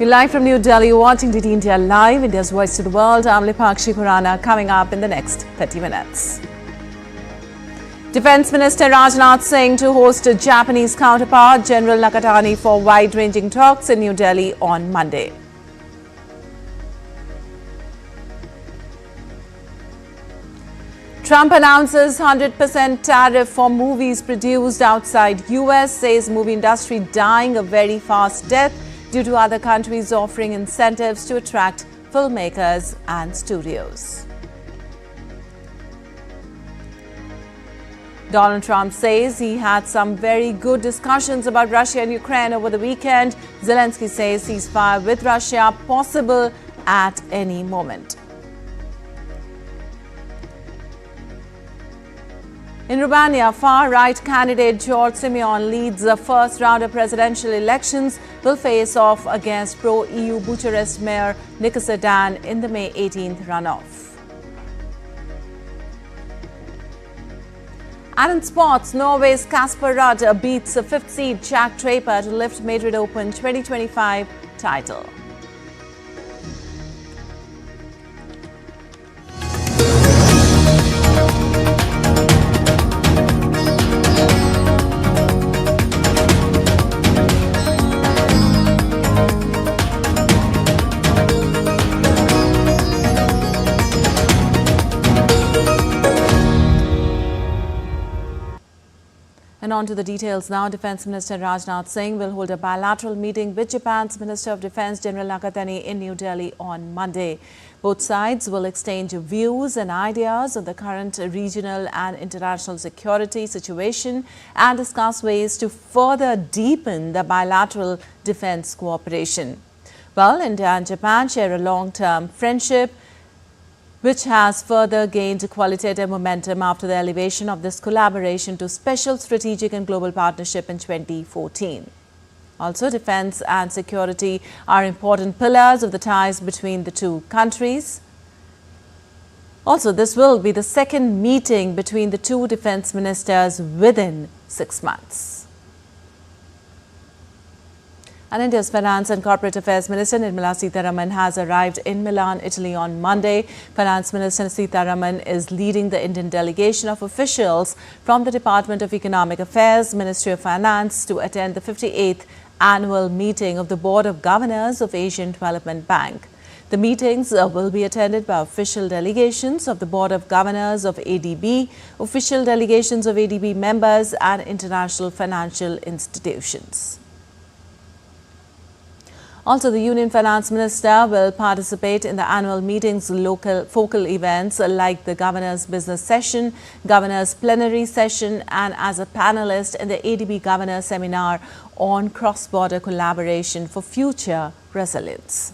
You're live from New Delhi, watching DD India Live, India's voice to the world. I'm Lipakshi Khurana, coming up in the next 30 minutes. Defence Minister Rajnath Singh to host a Japanese counterpart, General Nakatani, for wide-ranging talks in New Delhi on Monday. Trump announces 100% tariff for movies produced outside US, says movie industry dying a very fast death due to other countries offering incentives to attract filmmakers and studios. Donald Trump says he had some very good discussions about Russia and Ukraine over the weekend. Zelensky says ceasefire with Russia possible at any moment. In Romania, far-right candidate George Simeon leads the first round of presidential elections, will face off against pro-EU Bucharest Mayor Nicolae Dan in the May 18th runoff. And in sports, Norway's Casper Ruud beats the fifth seed Jack Draper to lift Madrid Open 2025 title. And on to the details now. Defence Minister Rajnath Singh will hold a bilateral meeting with Japan's Minister of Defence General Nakatani in New Delhi on Monday. Both sides will exchange views and ideas on the current regional and international security situation and discuss ways to further deepen the bilateral defence cooperation. Well, India and Japan share a long-term friendship, which has further gained qualitative momentum after the elevation of this collaboration to special strategic and global partnership in 2014. Also, defence and security are important pillars of the ties between the two countries. Also, this will be the second meeting between the two defence ministers within 6 months. And India's Finance and Corporate Affairs Minister Nirmala Sitharaman has arrived in Milan, Italy on Monday. Finance Minister Sitharaman is leading the Indian delegation of officials from the Department of Economic Affairs, Ministry of Finance to attend the 58th annual meeting of the Board of Governors of Asian Development Bank. The meetings will be attended by official delegations of the Board of Governors of ADB, official delegations of ADB members and international financial institutions. Also, the Union Finance Minister will participate in the annual meeting's local focal events like the Governor's Business Session, Governor's Plenary Session and as a panelist in the ADB Governor Seminar on Cross-Border Collaboration for Future Resilience.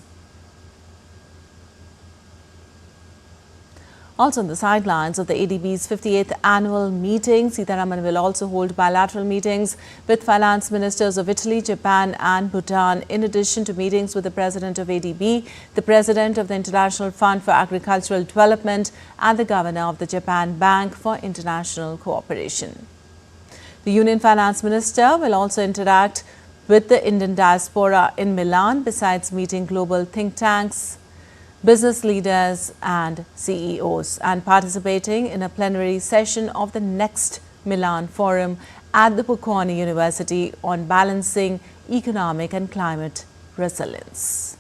Also on the sidelines of the ADB's 58th annual meeting, Sitharaman will also hold bilateral meetings with finance ministers of Italy, Japan and Bhutan, in addition to meetings with the President of ADB, the President of the International Fund for Agricultural Development and the Governor of the Japan Bank for International Cooperation. The Union Finance Minister will also interact with the Indian diaspora in Milan, besides meeting global think tanks, business leaders and CEOs, and participating in a plenary session of the next Milan Forum at the Bocconi University on balancing economic and climate resilience.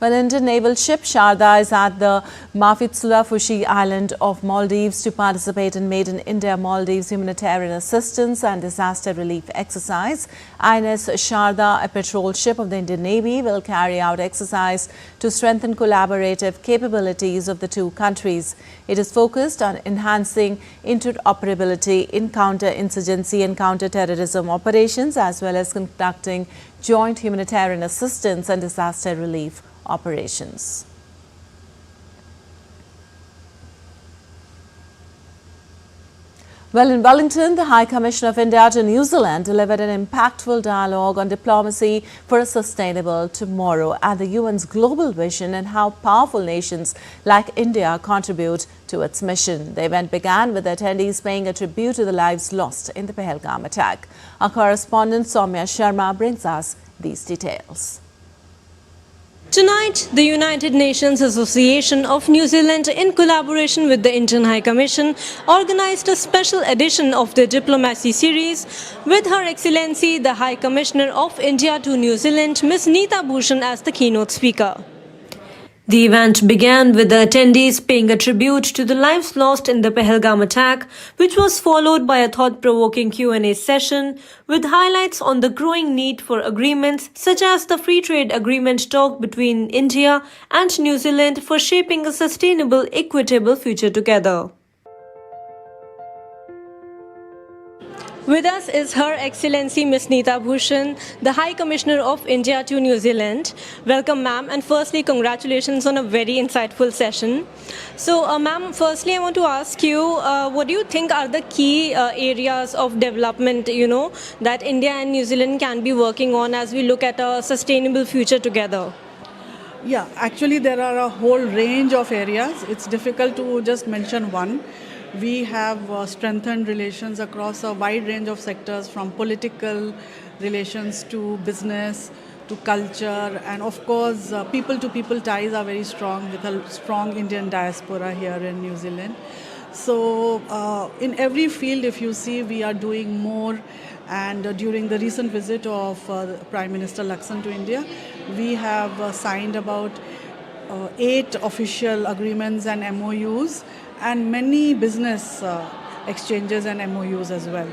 Well, Indian naval ship Sharda is at the Mafitsula-Fushi island of Maldives to participate in Maiden India-Maldives humanitarian assistance and disaster relief exercise. INS Sharda, a patrol ship of the Indian Navy, will carry out exercise to strengthen collaborative capabilities of the two countries. It is focused on enhancing interoperability in counter-insurgency and counter-terrorism operations, as well as conducting joint humanitarian assistance and disaster relief operations. Well, in Wellington, the High Commissioner of India to New Zealand delivered an impactful dialogue on diplomacy for a sustainable tomorrow and the UN's global vision and how powerful nations like India contribute to its mission. The event began with attendees paying a tribute to the lives lost in the Pahalgam attack. Our correspondent Soumya Sharma brings us these details. Tonight, the United Nations Association of New Zealand, in collaboration with the Indian High Commission, organized a special edition of the Diplomacy series with Her Excellency, the High Commissioner of India to New Zealand, Ms. Neeta Bhushan, as the keynote speaker. The event began with the attendees paying a tribute to the lives lost in the Pahalgam attack, which was followed by a thought-provoking Q&A session with highlights on the growing need for agreements such as the free trade agreement talk between India and New Zealand for shaping a sustainable, equitable future together. With us is Her Excellency Ms. Neeta Bhushan, the High Commissioner of India to New Zealand. Welcome, ma'am, and firstly, congratulations on a very insightful session. So, ma'am, firstly, I want to ask you, what do you think are the key areas of development, that India and New Zealand can be working on as we look at a sustainable future together? Yeah, actually, there are a whole range of areas. It's difficult to just mention one. We have strengthened relations across a wide range of sectors, from political relations to business to culture, and of course people-to-people ties are very strong with a strong Indian diaspora here in New Zealand. So in every field, if you see, we are doing more. And during the recent visit of Prime Minister Laksan to India, we have signed about 8 official agreements and MOUs, and many business exchanges and MOUs as well.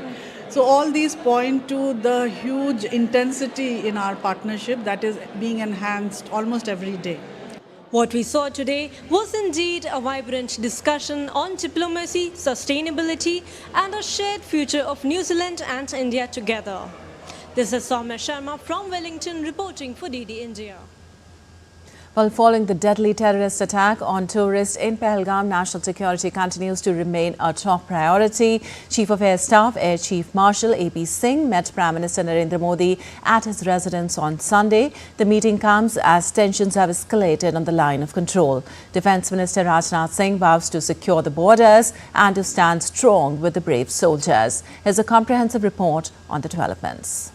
So all these point to the huge intensity in our partnership that is being enhanced almost every day. What we saw today was indeed a vibrant discussion on diplomacy, sustainability, and a shared future of New Zealand and India together. This is Soumya Sharma from Wellington reporting for DD India. Well, following the deadly terrorist attack on tourists in Pahalgam, national security continues to remain a top priority. Chief of Air Staff, Air Chief Marshal AP Singh met Prime Minister Narendra Modi at his residence on Sunday. The meeting comes as tensions have escalated on the line of control. Defence Minister Rajnath Singh vows to secure the borders and to stand strong with the brave soldiers. Here's a comprehensive report on the developments.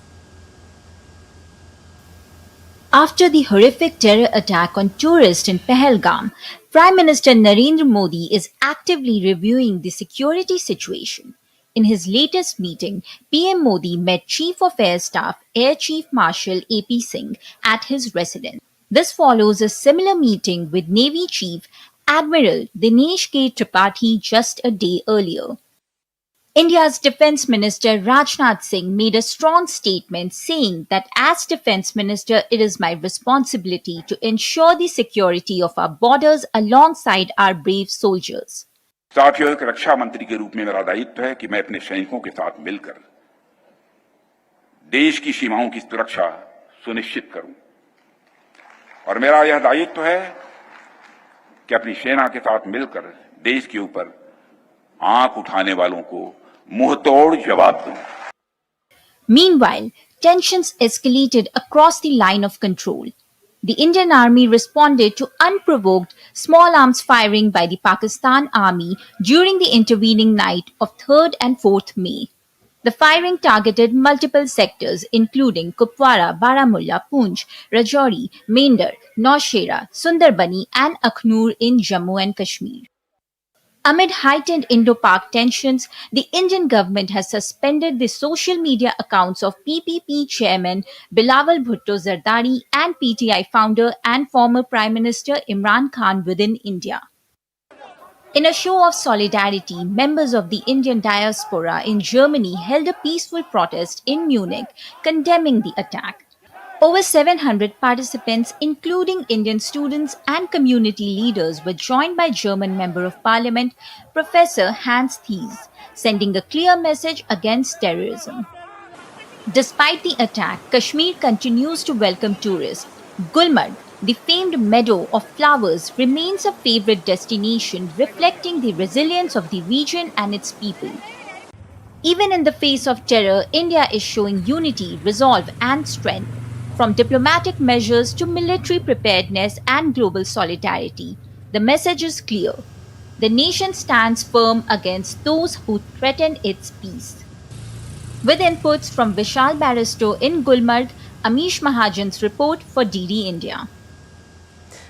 After the horrific terror attack on tourists in Pahalgam, Prime Minister Narendra Modi is actively reviewing the security situation. In his latest meeting, PM Modi met Chief of Air Staff, Air Chief Marshal AP Singh at his residence. This follows a similar meeting with Navy Chief Admiral Dinesh K. Tripathi just a day earlier. India's Defence Minister Rajnath Singh made a strong statement saying that as Defence Minister, it is my responsibility to ensure the security of our borders alongside our brave soldiers. साथियों, एक रक्षा मंत्री के रूप में मेरा दायित्व है कि मैं अपने सैनिकों के साथ मिलकर देश की सीमाओं की सुरक्षा सुनिश्चित करूं, और मेरा यह दायित्व है कि अपनी सेना के साथ मिलकर देश के ऊपर आंख उठाने वालों को मुंहतोड़ जवाब दूं. Meanwhile, tensions escalated across the line of control. The Indian Army responded to unprovoked small arms firing by the Pakistan Army during the intervening night of 3rd and 4th May. The firing targeted multiple sectors including Kupwara, Baramulla, Poonch, Rajouri, Mendar, Naushera, Sundarbani and Akhnur in Jammu and Kashmir. Amid heightened Indo-Pak tensions, the Indian government has suspended the social media accounts of PPP chairman Bilawal Bhutto Zardari and PTI founder and former Prime Minister Imran Khan within India. In a show of solidarity, members of the Indian diaspora in Germany held a peaceful protest in Munich condemning the attack. Over 700 participants, including Indian students and community leaders, were joined by German Member of Parliament Professor Hans Thies, sending a clear message against terrorism. Despite the attack, Kashmir continues to welcome tourists. Gulmarg, the famed meadow of flowers, remains a favorite destination, reflecting the resilience of the region and its people. Even in the face of terror, India is showing unity, resolve, and strength. From diplomatic measures to military preparedness and global solidarity, the message is clear. The nation stands firm against those who threaten its peace. With inputs from Vishal Barristo in Gulmarg, Amish Mahajan's report for DD India.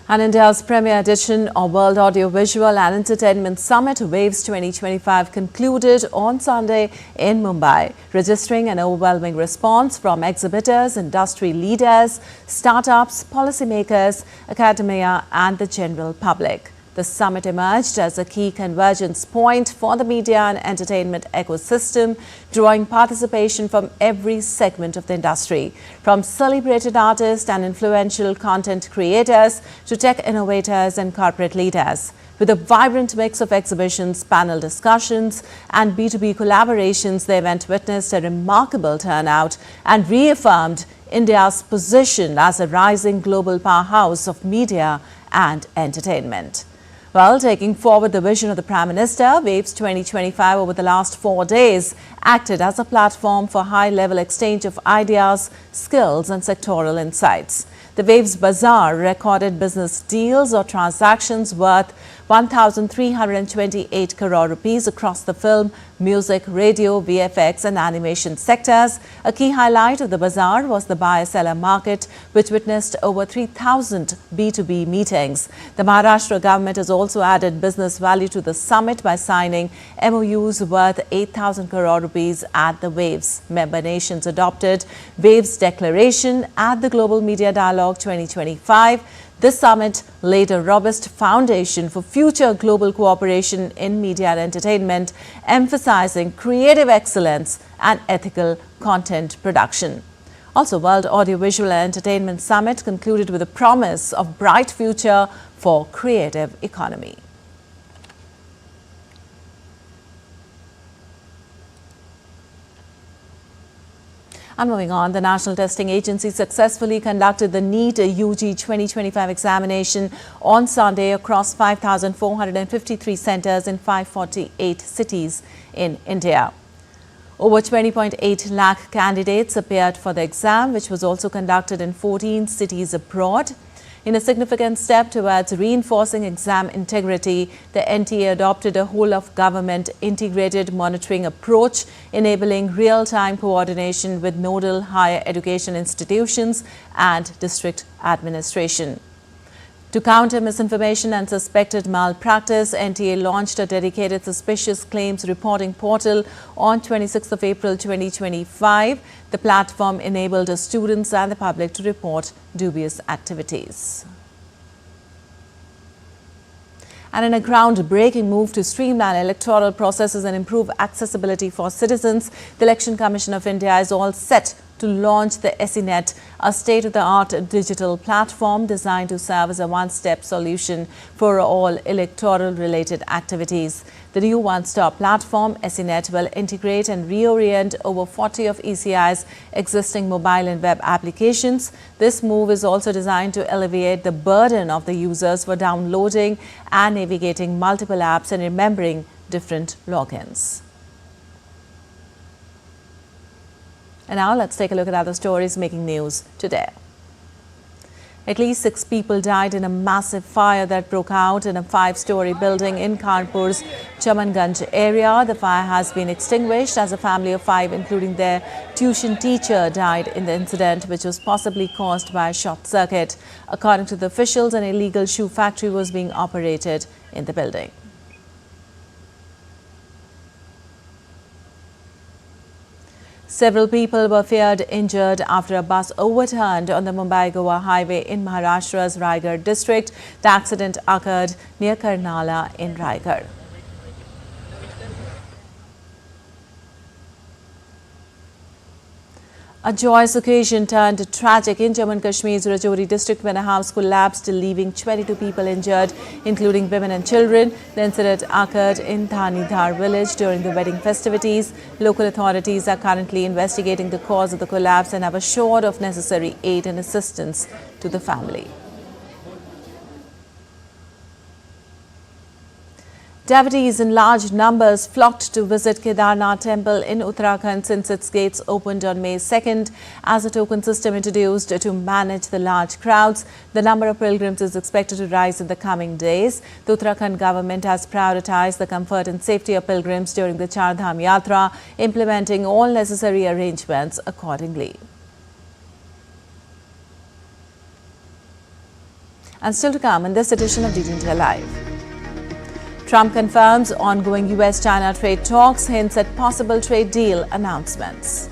And India's premier edition of World Audiovisual and Entertainment Summit Waves 2025 concluded on Sunday in Mumbai, registering an overwhelming response from exhibitors, industry leaders, startups, policymakers, academia and the general public. The summit emerged as a key convergence point for the media and entertainment ecosystem, drawing participation from every segment of the industry, from celebrated artists and influential content creators to tech innovators and corporate leaders. With a vibrant mix of exhibitions, panel discussions and B2B collaborations, the event witnessed a remarkable turnout and reaffirmed India's position as a rising global powerhouse of media and entertainment. Well, taking forward the vision of the Prime Minister, Waves 2025 over the last 4 days acted as a platform for high-level exchange of ideas, skills and sectoral insights. The Waves Bazaar recorded business deals or transactions worth 1,328 crore rupees across the film, music, radio, VFX and animation sectors. A key highlight of the bazaar was the buyer-seller market, which witnessed over 3,000 B2B meetings. The Maharashtra government has also added business value to the summit by signing MOUs worth 8,000 crore rupees at the Waves. Member nations adopted Waves Declaration at the Global Media Dialogue 2025. This summit laid a robust foundation for future global cooperation in media and entertainment, emphasizing creative excellence and ethical content production. Also, World Audiovisual and Entertainment Summit concluded with a promise of bright future for creative economy. And moving on, the National Testing Agency successfully conducted the NEET UG 2025 examination on Sunday across 5,453 centres in 548 cities in India. Over 20.8 lakh candidates appeared for the exam, which was also conducted in 14 cities abroad. In a significant step towards reinforcing exam integrity, the NTA adopted a whole-of-government integrated monitoring approach, enabling real-time coordination with nodal higher education institutions and district administration. To counter misinformation and suspected malpractice, NTA launched a dedicated suspicious claims reporting portal on 26th of April 2025. The platform enabled students and the public to report dubious activities. And in a groundbreaking move to streamline electoral processes and improve accessibility for citizens, the Election Commission of India is all set to launch the SENet, a state-of-the-art digital platform designed to serve as a one-step solution for all electoral-related activities. The new one-stop platform, SENet, will integrate and reorient over 40 of ECI's existing mobile and web applications. This move is also designed to alleviate the burden of the users for downloading and navigating multiple apps and remembering different logins. And now let's take a look at other stories making news today. At least 6 people died in a massive fire that broke out in a 5-story building in Kanpur's Chamanganj area. The fire has been extinguished as a family of 5, including their tuition teacher, died in the incident, which was possibly caused by a short circuit. According to the officials, an illegal shoe factory was being operated in the building. Several people were feared injured after a bus overturned on the Mumbai-Goa highway in Maharashtra's Raigad district. The accident occurred near Karnala in Raigad. A joyous occasion turned tragic in Jammu and Kashmir's Rajouri district when a house collapsed, leaving 22 people injured, including women and children. The incident occurred in Dhanidhar village during the wedding festivities. Local authorities are currently investigating the cause of the collapse and have assured of necessary aid and assistance to the family. Devotees in large numbers flocked to visit Kedarnath temple in Uttarakhand since its gates opened on May 2nd. As a token system introduced to manage the large crowds, the number of pilgrims is expected to rise in the coming days. The Uttarakhand government has prioritized the comfort and safety of pilgrims during the Char Dham Yatra, implementing all necessary arrangements accordingly. And still to come in this edition of DD India Live. Trump confirms ongoing US-China trade talks, hints at possible trade deal announcements.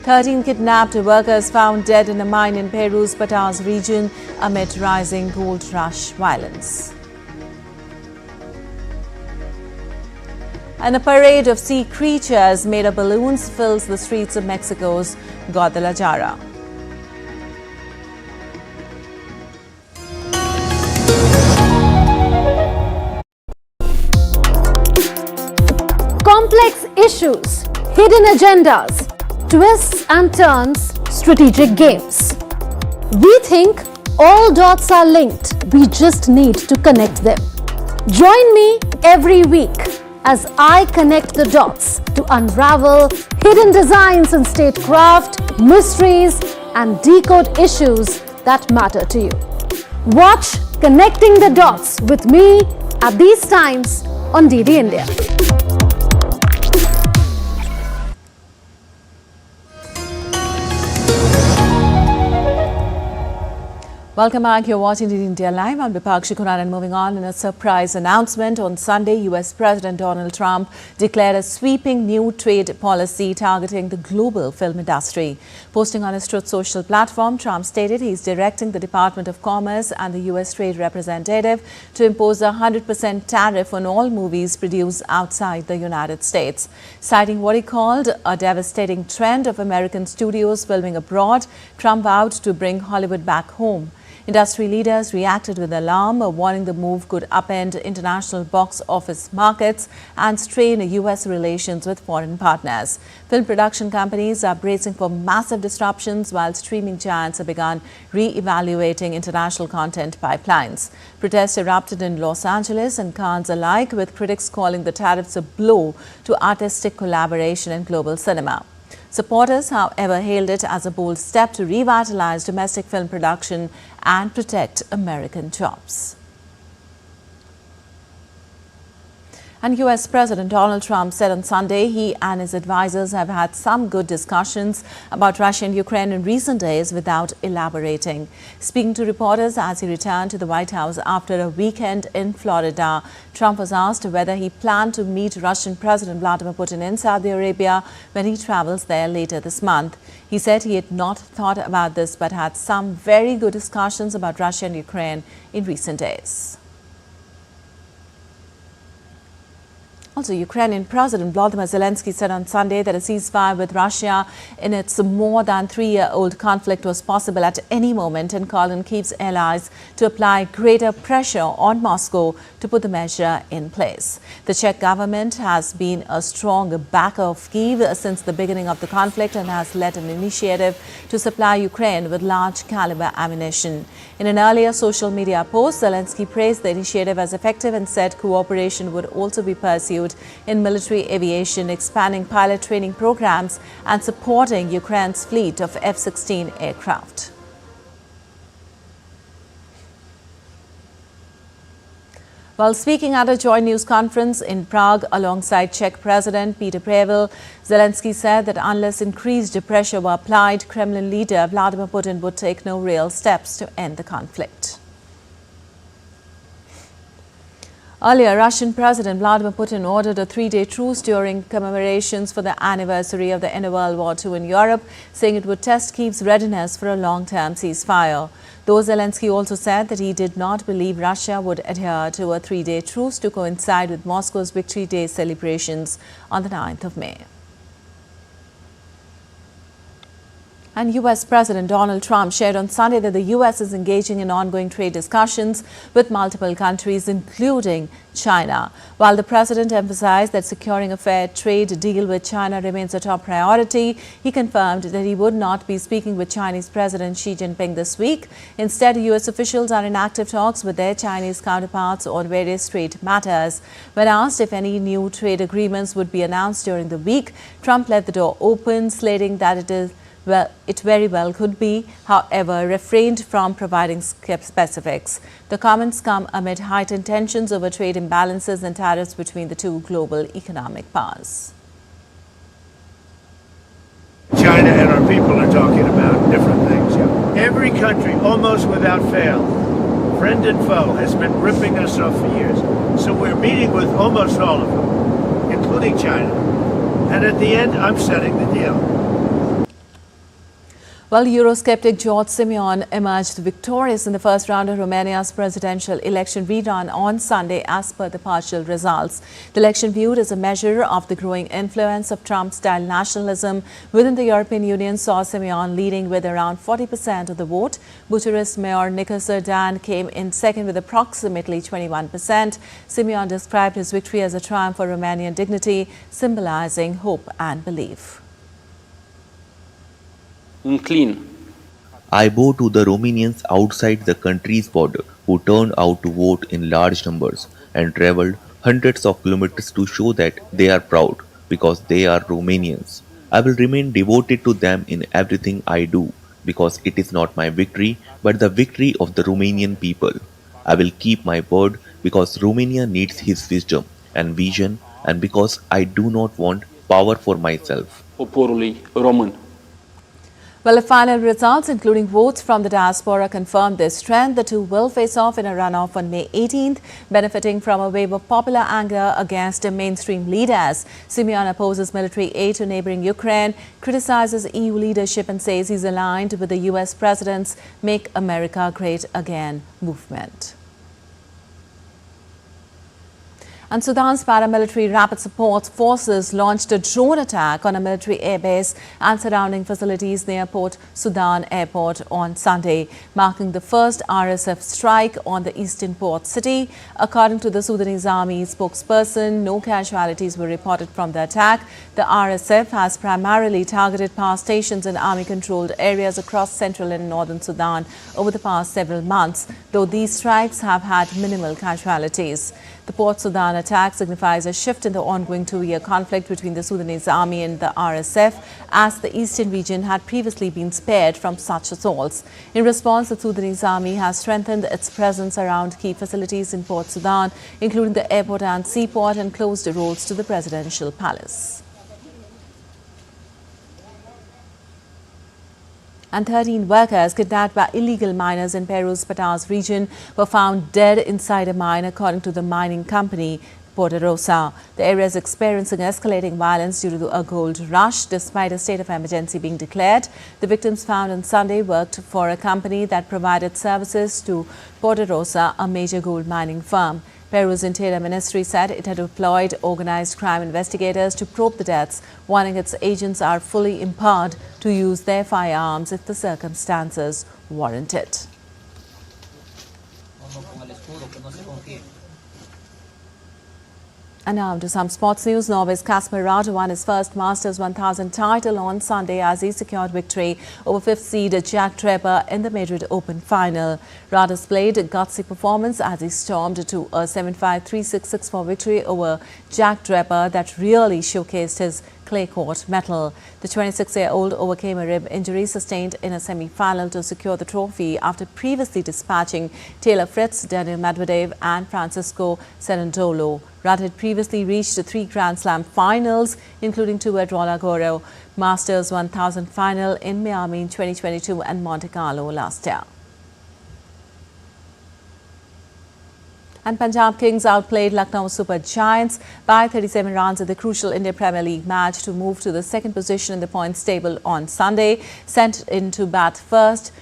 13 kidnapped workers found dead in a mine in Peru's Prasar region amid rising gold rush violence. And a parade of sea creatures made of balloons fills the streets of Mexico's Guadalajara. Complex issues, hidden agendas, twists and turns, strategic games. We think all dots are linked, we just need to connect them. Join me every week as I connect the dots to unravel hidden designs in statecraft, mysteries and decode issues that matter to you. Watch Connecting the Dots with me at these times on DD India. Welcome back. You're watching DD India Live. I'm Vipakshi Kuran, and moving on in a surprise announcement. On Sunday, US President Donald Trump declared a sweeping new trade policy targeting the global film industry. Posting on his Truth Social platform, Trump stated he's directing the Department of Commerce and the US Trade Representative to impose a 100% tariff on all movies produced outside the United States. Citing what he called a devastating trend of American studios filming abroad, Trump vowed to bring Hollywood back home. Industry leaders reacted with alarm, warning the move could upend international box office markets and strain U.S. relations with foreign partners. Film production companies are bracing for massive disruptions, while streaming giants have begun re-evaluating international content pipelines. Protests erupted in Los Angeles and Cannes alike, with critics calling the tariffs a blow to artistic collaboration in global cinema. Supporters, however, hailed it as a bold step to revitalize domestic film production and protect American jobs. And US President Donald Trump said on Sunday he and his advisors have had some good discussions about Russia and Ukraine in recent days without elaborating. Speaking to reporters as he returned to the White House after a weekend in Florida, Trump was asked whether he planned to meet Russian President Vladimir Putin in Saudi Arabia when he travels there later this month. He said he had not thought about this but had some very good discussions about Russia and Ukraine in recent days. Also, Ukrainian President Volodymyr Zelensky said on Sunday that a ceasefire with Russia in its more than 3-year-old conflict was possible at any moment, and called on Kyiv's allies to apply greater pressure on Moscow to put the measure in place. The Czech government has been a strong backer of Kyiv since the beginning of the conflict and has led an initiative to supply Ukraine with large caliber ammunition. In an earlier social media post, Zelensky praised the initiative as effective and said cooperation would also be pursued in military aviation, expanding pilot training programs and supporting Ukraine's fleet of F-16 aircraft. While speaking at a joint news conference in Prague alongside Czech President Petr Pavel, Zelensky said that unless increased pressure were applied, Kremlin leader Vladimir Putin would take no real steps to end the conflict. Earlier, Russian President Vladimir Putin ordered a 3-day truce during commemorations for the anniversary of the end of World War II in Europe, saying it would test Kyiv's readiness for a long-term ceasefire. Though Zelensky also said that he did not believe Russia would adhere to a 3-day truce to coincide with Moscow's Victory Day celebrations on the 9th of May. And U.S. President Donald Trump shared on Sunday that the U.S. is engaging in ongoing trade discussions with multiple countries, including China. While the president emphasized that securing a fair trade deal with China remains a top priority, he confirmed that he would not be speaking with Chinese President Xi Jinping this week. Instead, U.S. officials are in active talks with their Chinese counterparts on various trade matters. When asked if any new trade agreements would be announced during the week, Trump left the door open, slating that it very well could be, however, refrained from providing specifics. The comments come amid heightened tensions over trade imbalances and tariffs between the two global economic powers. China and our people are talking about different things. Yeah. Every country, almost without fail, friend and foe, has been ripping us off for years. So we're meeting with almost all of them, including China. And at the end, I'm setting the deal. Well, Eurosceptic George Simeon emerged victorious in the first round of Romania's presidential election rerun on Sunday as per the partial results. The election viewed as a measure of the growing influence of Trump-style nationalism within the European Union saw Simeon leading with around 40% of the vote. Bucharest Mayor Nica Sudan came in second with approximately 21%. Simeon described his victory as a triumph for Romanian dignity, symbolizing hope and belief. I bow to the Romanians outside the country's border who turned out to vote in large numbers and travelled hundreds of kilometers to show that they are proud because they are Romanians. I will remain devoted to them in everything I do because it is not my victory but the victory of the Romanian people. I will keep my word because Romania needs his wisdom and vision and because I do not want power for myself. Poporului român. Well, the final results, including votes from the diaspora, confirmed this trend. The two will face off in a runoff on May 18th, benefiting from a wave of popular anger against mainstream leaders. Simeon opposes military aid to neighboring Ukraine, criticizes EU leadership and says he's aligned with the U.S. president's Make America Great Again movement. And Sudan's paramilitary rapid support forces launched a drone attack on a military airbase and surrounding facilities near Port Sudan Airport on Sunday, marking the first RSF strike on the eastern port city. According to the Sudanese army spokesperson, no casualties were reported from the attack. The RSF has primarily targeted power stations in army-controlled areas across central and northern Sudan over the past several months, though these strikes have had minimal casualties. The Port Sudan attack signifies a shift in the ongoing two-year conflict between the Sudanese army and the RSF, as the eastern region had previously been spared from such assaults. In response, the Sudanese army has strengthened its presence around key facilities in Port Sudan, including the airport and seaport, and closed the roads to the presidential palace. And 13 workers kidnapped by illegal miners in Peru's Patas region were found dead inside a mine, according to the mining company Doordarshan. The area is experiencing escalating violence due to a gold rush, despite a state of emergency being declared. The victims found on Sunday worked for a company that provided services to Doordarshan, a major gold mining firm. Peru's Interior Ministry said it had deployed organized crime investigators to probe the deaths, warning its agents are fully empowered to use their firearms if the circumstances warrant it. And now to some sports news. Norway's Casper Ruud won his first Masters 1000 title on Sunday as he secured victory over fifth seed Jack Draper in the Madrid Open final. Ruud displayed a gutsy performance as he stormed to a 7-5, 3-6, 6-4 victory over Jack Draper that really showcased his clay court mettle. The 26-year-old overcame a rib injury sustained in a semi-final to secure the trophy after previously dispatching Taylor Fritz, Daniil Medvedev and Francisco Cerundolo. Ruud had previously reached 3 Grand Slam finals, including 2 at Roland Garros, Masters 1000 final in Miami in 2022 and Monte Carlo last year. And Punjab Kings outplayed Lucknow Super Giants by 37 runs in the crucial India Premier League match to move to the second position in the points table on Sunday. Sent in to bat first,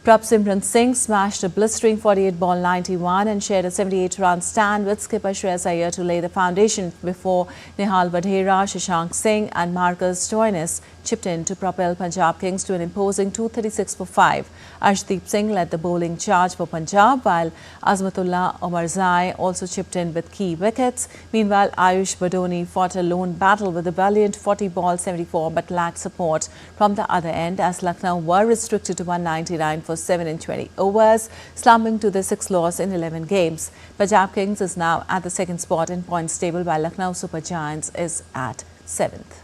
Prabsimran Singh smashed a blistering 48-ball 91 and shared a 78-run stand with skipper Shreyas Iyer to lay the foundation before Nihal Vadhera, Shashank Singh and Marcus Stoinis chipped in to propel Punjab Kings to an imposing 236 for 5. Arshdeep Singh led the bowling charge for Punjab, while Azmatullah Omarzai also chipped in with key wickets. Meanwhile, Ayush Badoni fought a lone battle with a valiant 40-ball 74 but lacked support from the other end as Lucknow were restricted to 199 for 7 in 20 overs, slumping to their 6th loss in 11 games. Punjab Kings is now at the 2nd spot in points table, while Lucknow Super Giants is at 7th.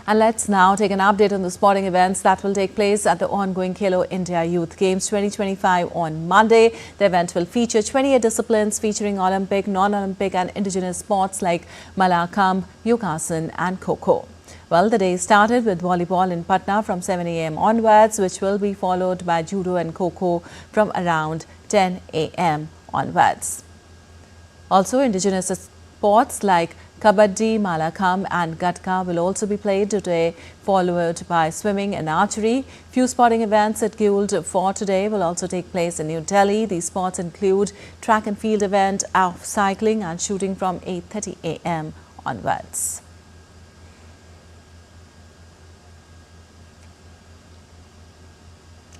And let's now take an update on the sporting events that will take place at the ongoing Khelo India Youth Games 2025 on Monday. The event will feature 28 disciplines featuring Olympic, non-Olympic and indigenous sports like Malakhamb, Yogasan and Kho-Kho. Well, the day started with volleyball in Patna from 7 a.m. onwards, which will be followed by judo and Kho-Kho from around 10 a.m. onwards. Also, indigenous sports like Kabaddi, Malakhamb and Gatka will also be played today, followed by swimming and archery. Few sporting events scheduled for today will also take place in New Delhi. These sports include track and field event of cycling and shooting from 8:30 a.m. onwards.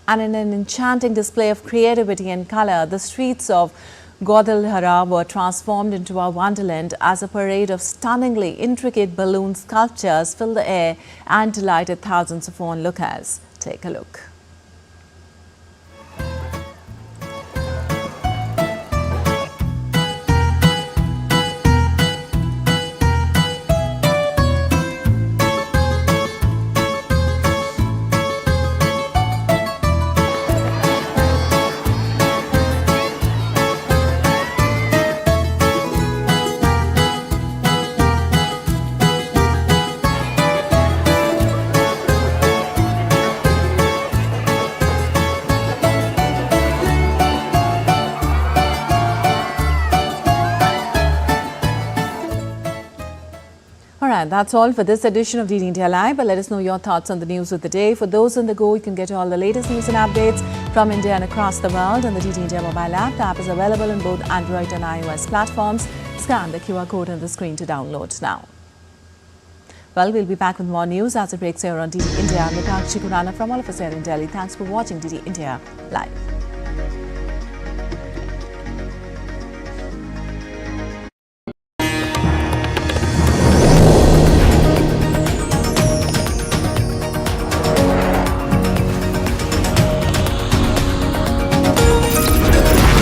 And in an enchanting display of creativity and colour, the streets of Guadalajara were transformed into a wonderland as a parade of stunningly intricate balloon sculptures filled the air and delighted thousands of onlookers. Take a look. Alright, that's all for this edition of DD India Live. But let us know your thoughts on the news of the day. For those on the go, you can get all the latest news and updates from India and across the world on the DD India mobile app. The app is available on both Android and iOS platforms. Scan the QR code on the screen to download now. Well, we'll be back with more news as it breaks here on DD India. I'm Mitaakshi Kurana from all of us here in Delhi. Thanks for watching DD India Live.